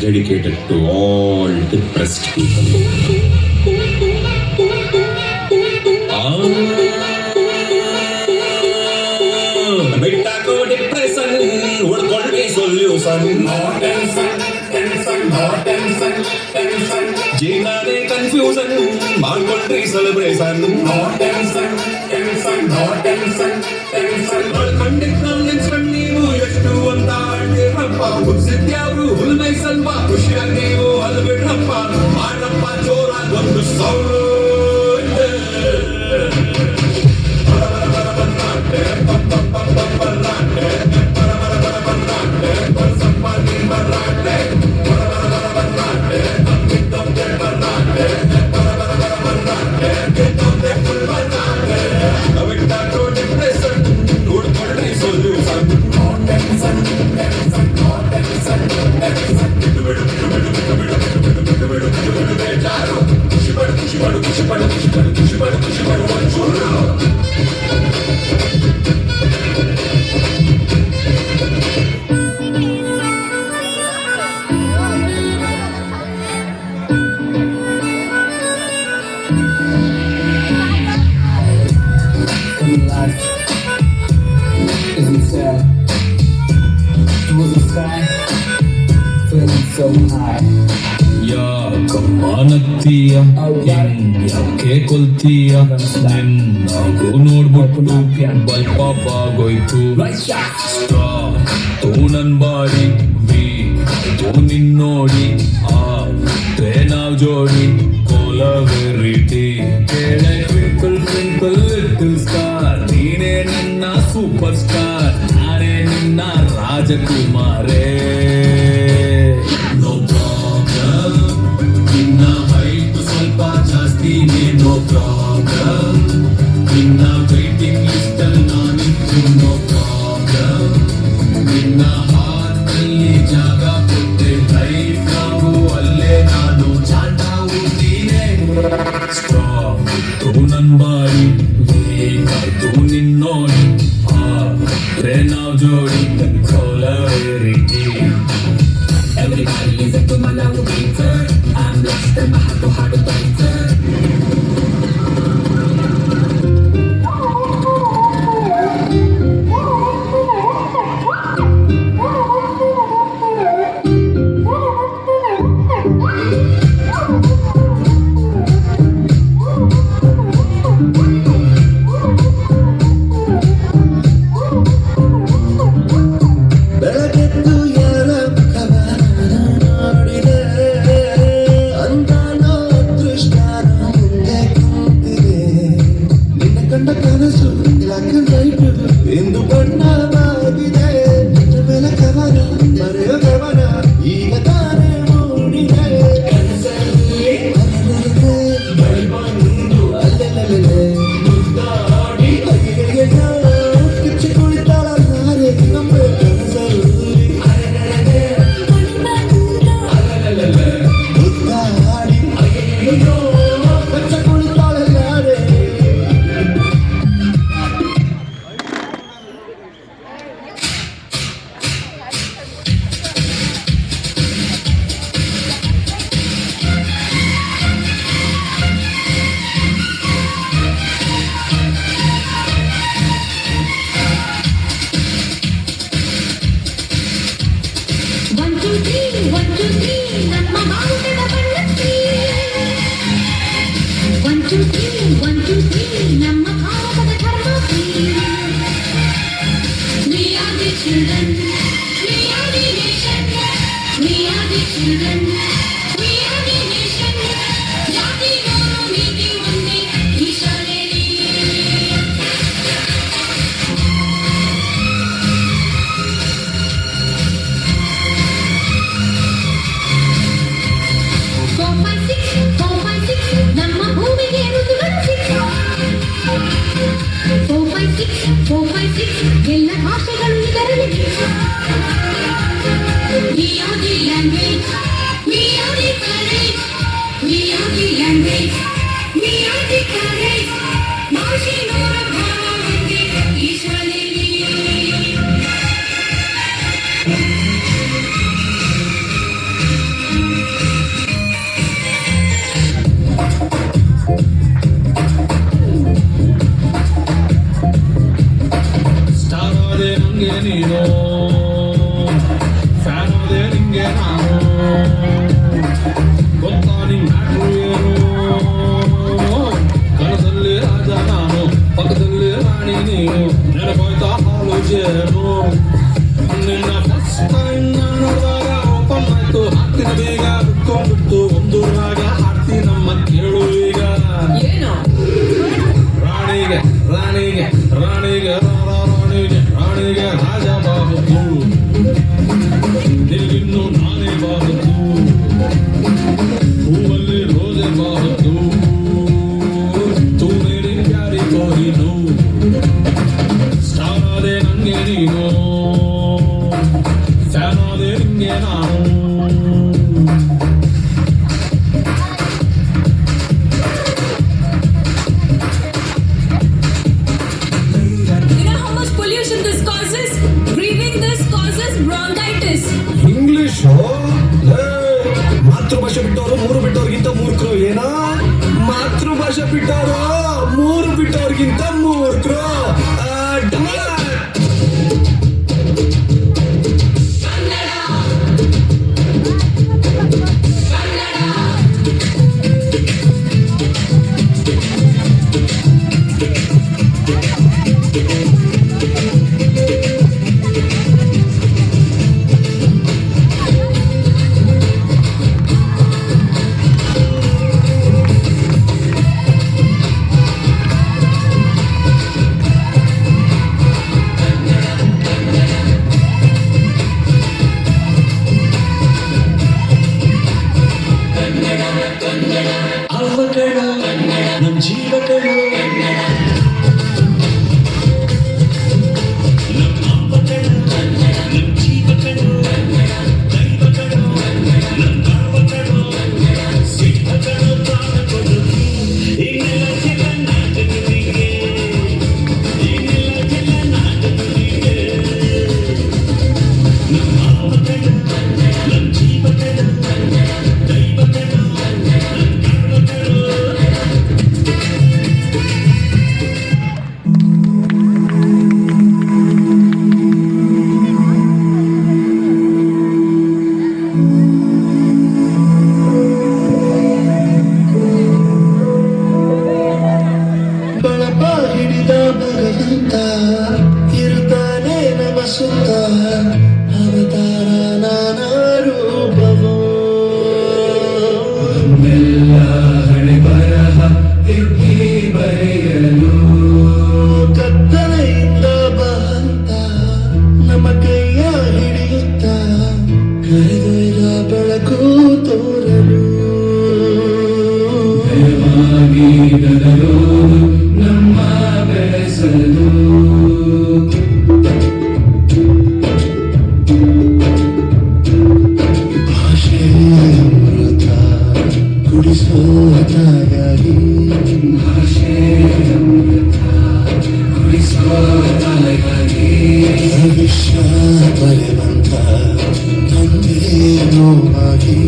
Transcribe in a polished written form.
dedicated to all depressed people. ಬಿಟ್ಟಾಕೋ depression ಉಳ್ಕೊಳ್ಳಿ solution. ಜೀವನನೇ ಕನ್ಫ್ಯೂಷನ್ ಮಾಡ್ಕೊಳ್ರಿ ಸೆಲೆಬ್ರೇಷನ್. ನೀವು ಎಷ್ಟು ಅಂತ ಆಡ್ತೀರಪ್ಪ, ಹುಡ್ಸಿದ್ಯಾವ್ರು ಹುಲ್ಮೈ ಸ್ವಲ್ಪ ಖುಷಿಯಾಗಿ ನೀವು ಅಲ್ಲಿ ಬಿಡ್ರಪ್ಪ. ಮಾಡಪ್ಪ ಜೋರಾಗಿ ಒಂದು sound. Life isn't fair. Towards the sky, feeling so high. ಯಾಕ ಮಾನತ್ತೀಯ ಯಾಕೆ ಕೊಲ್ತೀಯ, ನಿನ್ನಾಗೂ ನೋಡ್ಬಿಟ್ಟು ಬಲ್ಪಾಗೋಯ್ತು. ಸ್ಟ್ರಾಂಗ್ ತೋ ನನ್ ಬಾಡಿ, ವೀಕ್ ನಿನ್ನೋಡಿ, ಆದ್ರೆ ನಾವ್ ಜೋಡಿ ಕೋಲವೆರಿಟಿ. ಕೇಳೆ ಟ್ವಿಂಕಲ್ ಟ್ವಿಂಕಲ್ ಲಿಟಲ್ ಸ್ಟಾರ್, ನೀನೇ ನನ್ನ ಸೂಪರ್ ಸ್ಟಾರ್, ನಾನೇ ನಿನ್ನ ರಾಜಕುಮಾರೇ. ನೋ ಪ್ರಾಬ್ಲಮ್, ನಿನ್ನ ಹೈಟ್ ಸ್ವಲ್ಪ ಜಾಸ್ತಿನೇ, ನೋ ಪ್ರಾಬ್ಲಮ್, ನಿನ್ನ ವೈಟಿಂಗ್ ಲಿಸ್ಟ್ ಅಲ್ಲಿ ನಾನಿದ್ದು, ನೋ ಪ್ರಾಬ್ಲಮ್, ನಿನ್ನ ಹಾರ್ಟಲ್ಲಿ ಜಾಗ ಕೊಟ್ಟೆ, ಲೈಫ್ ನಾವು ಅಲ್ಲೇ ನಾನು ಚಾಟ ಊಟೀನೆ. ಸ್ಟ್ರಾಂಗ್ ಇತ್ತು ನನ್ ಬಾಡಿ, ವೀಕ್ ಆಯ್ತು ನಿನ್ನೋಡಿ, ಆದ್ರೆ ನಾವ್ ಜೋಡಿ ಕೋಲವೆರಿಟಿ. Everybody is a woman, I'm a beater. I'm lost and my heart to biter. ಎಲ್ಲ ಭಾಷೆಗಳು ಇದರಲ್ಲಿ. We are the language. We ನಾನು ಗೊತ್ತಾ ನಿಂಗ್ ಮ್ಯಾಟ್ರು ಏನು ಕನಸಲ್ಲಿ ರಾಜ ನಾನು ಪಕ್ಕದಲ್ಲಿ ರಾಣಿ ನೀನು ನೆನಪಾಯ್ತಾ ಹಾಲು ಜೇನು ನಿನ್ನ ಫಸ್ಟ್ ಟೈಮ್ ನಾನು ನೋಡಿದಾಗ ಓಪನ್ ಆಯ್ತು ಹಾಕ್ತಿನ ಬೇಗ ಬಿಟ್ಕೊಂಡ್ಬಿಟ್ಟು ಒಂದು ರಾಗ ಹಾಡ್ತಿ ನಮ್ಮ ಕೇಳು ಈಗ ಏನು ರಾಣಿಗೆ ರಾಣಿಗೆ ರಾಣಿಗೆ ರಾಣಿಗೆ ರಾಣಿಗೆ ರಾಜ ಬಾಬು ನಿನಗಿನ್ನು ನಾನೇ ಬಾಬು ಹೂವಲ್ಲಿ ರೋಜೆ ಬಾಬು ತೂ ಮೇರಿ ಪ್ಯಾರಿ ಕೋಹಿನು ಸ್ಟಾರ್ ಆದೆ ನಂಗೆ ನೀನು ಫ್ಯಾನ್ ಆದೆ ನಿಂಗೆ ನಾನು You know how much pollution this causes? Breathing this causes bronchitis. English ಮಾತೃಭಾಷೆ ಬಿಟ್ಟವರು ಮೂರು ಬಿಟ್ಟವ್ರಿಗಿಂತ ಮೂರ್ಖರು ಏನೋ ಮಾತೃಭಾಷೆ ಬಿಟ್ಟವರು ಮೂರು ಬಿಟ್ಟವ್ರಿಗಿಂತ ಮೂರ್ಖರು ಅವಗಳು ನಮ್ ಜೀವಗಳು ನಮ್ಮ ಅಪ್ಪಗಳು ನಮ್ ಜೀವಗಳು ದೈವಗಳು ನಮ್ ಗರ್ವಗಳು ಸಿದ್ಧಗಳು ಪ್ರಾಣಗಳು ಇನ್ನೆಲ್ಲ ಜಲ ನಾಟಕದಿಗೆ ಇನ್ನೆಲ್ಲ ಜಲ ನಾಟಕದಿಗೆ ನಮ್ಮ ಅಪ್ಪಗಳು ನಮ್ ಜೀವಗಳು ದೈವಗಳು ಬಳಪ ಹಿಡಿದ ಭಗವಂತ ಇರುತ್ತಾನೆ ನಮ್ಮ ಸುತ್ತ ಅವತಾರ ನಾನಾ ರೂಪವೋ ಎಲ್ಲ ಹಣೆ ಬರಹ ತಿರುಗಿ ಬರೆಯಲು ಕತ್ತಲೆಯಿಂದ ಬಹಂತ ನಮ್ಮ ಕೈಯ ಹಿಡಿಯುತ್ತ ಕರೆದೊಯ್ದ ಬೆಳಕು ತೋರಲು ಭಯವಾಗಿ ನರಳು ನಮ್ಮ ಬೆಳೆಸಲು ಭಾಷೆ ಅಮೃತ ಕುಡಿಸೋ ತಾಯಾಗಿ ಭಾಷೆ ಅಮೃತ ಕುಡಿಸೋ ತಾಯಾಗಿ ಭವಿಷ್ಯ ಬರೆವಂತ ತಂದೆ ನೋವಾಗಿ